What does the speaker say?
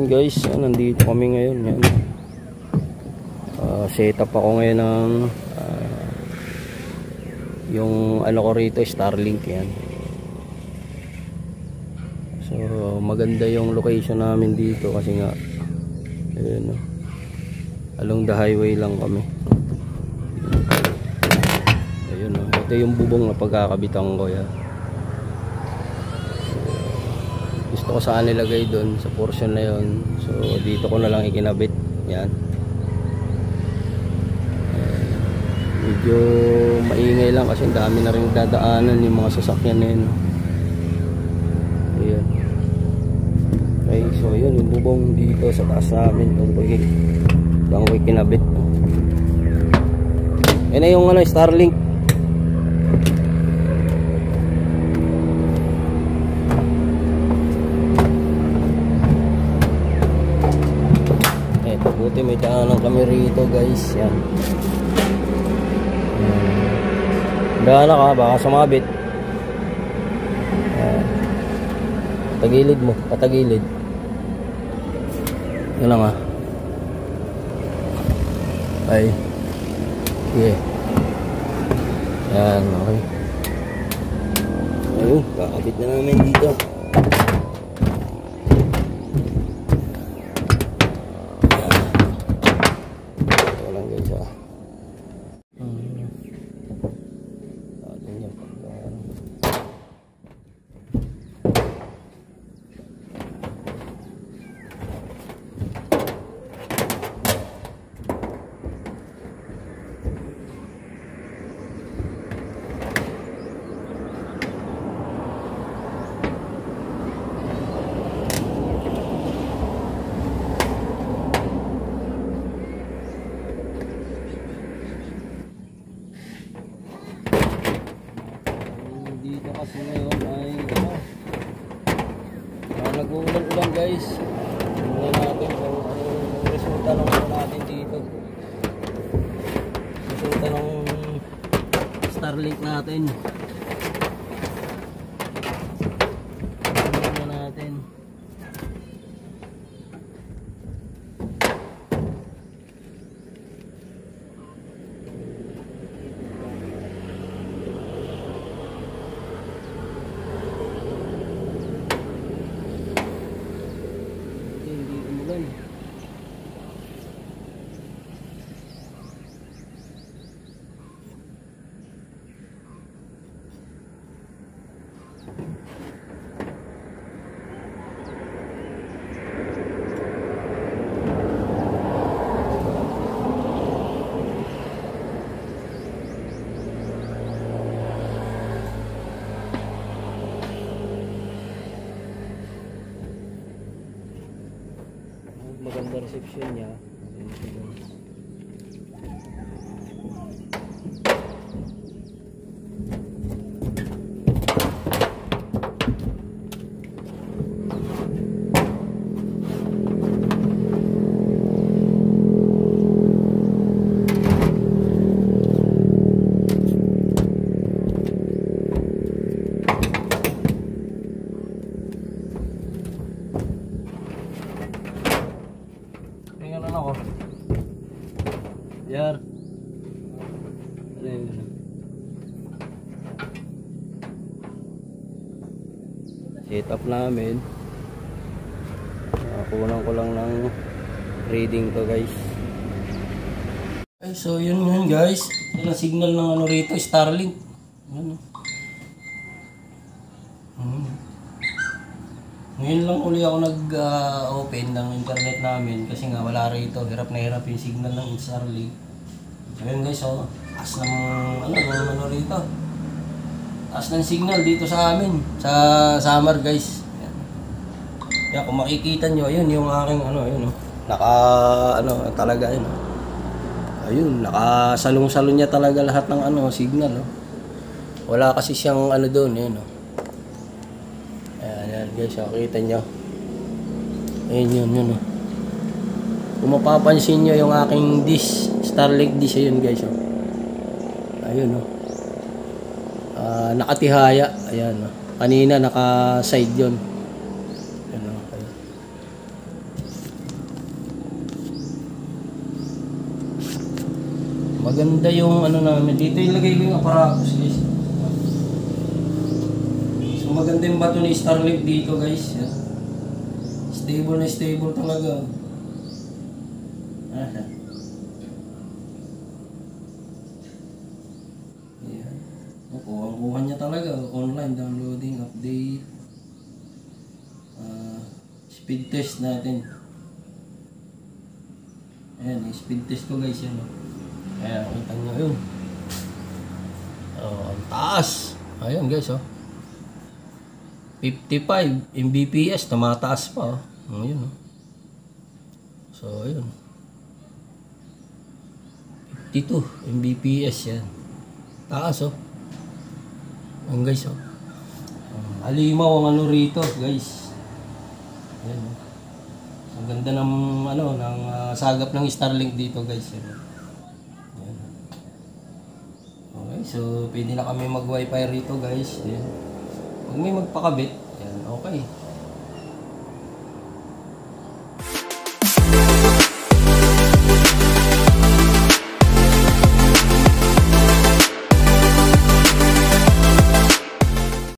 guys, nandito kami ngayon. Yan. Set up ako ngayon ng yung ano ko rito, Starlink yan. So maganda yung location namin dito kasi nga ayun, along the highway lang kami. Ayun, ito yung bubong na pagkakabitan ko yan. Gusto ko saan nilagay doon sa portion na yon, so dito ko na lang ikinabit yan. Medyo maingay lang kasi dami na rin dadaanan yung mga sasakyan na yun. Ayan. Okay, so yun yung bubong dito sa taas namin, doon ko ikinabit. Yan na yung Starlink. Buti may daanan kami rito guys. Yan. Daanan ka, baka sumabit. Patagilid mo, patagilid. Yan lang ay. Yeah. Yan, okay. Ayun, kakabit na namin dito. Kasi ngayon ay nag-uulan-ulan guys. Tingnan natin kung anong resulta ng natin dito. Resulta ng Starlink natin. Tingnan natin. Maganda reception niya. Yar. Set up namin. Kulang ko lang ng reading to guys. Okay, so yun guys. Yung signal ng ano rito, Starlink. Yan. Ngayon lang uli ako nag-open ng internet namin kasi nga wala rito. Hirap na hirap yung signal ng Starlink. So yun guys, taas ng ano rito. Taas ng signal dito sa amin, sa Samar guys. Yan. Kaya kung makikita nyo, ayun yung aking ayun talaga yun. Ayun, nakasalong-salong niya talaga lahat ng signal. Wala kasi siyang doon, yun. Ayan guys, kita nyo. Ayun yun. Kung mapapansin nyo yung aking dish, Starlink dish, ayun guys. Ayun nakatihaya. Ayan. Kanina naka-side yun. Ayan. Maganda yung ano namin. Dito ilagay ko yung apparatus guys. So maganda yung bato ni Starlink dito guys. Yan. Stable na stable talaga. Ah, yan. Kuha niya talaga. Online downloading, update. Speed test natin. Ayan, yung speed test ko guys yan. Ayan, kita nyo yun. Oh, ang taas. Ayan guys, oh. 55 Mbps, tumataas pa, oh. Ayun, oh. So, ayun. 52 Mbps yan. Taas, oh. Ayan guys, oh. Alimaw ang ano rito, guys. Ayan, oh. Ang ganda ng ano ng sagap ng Starlink dito, guys. Ayan. Okay, so pwede na kami mag-wifi rito, guys. Ayan. Pag may magpakabit, ayan, okay.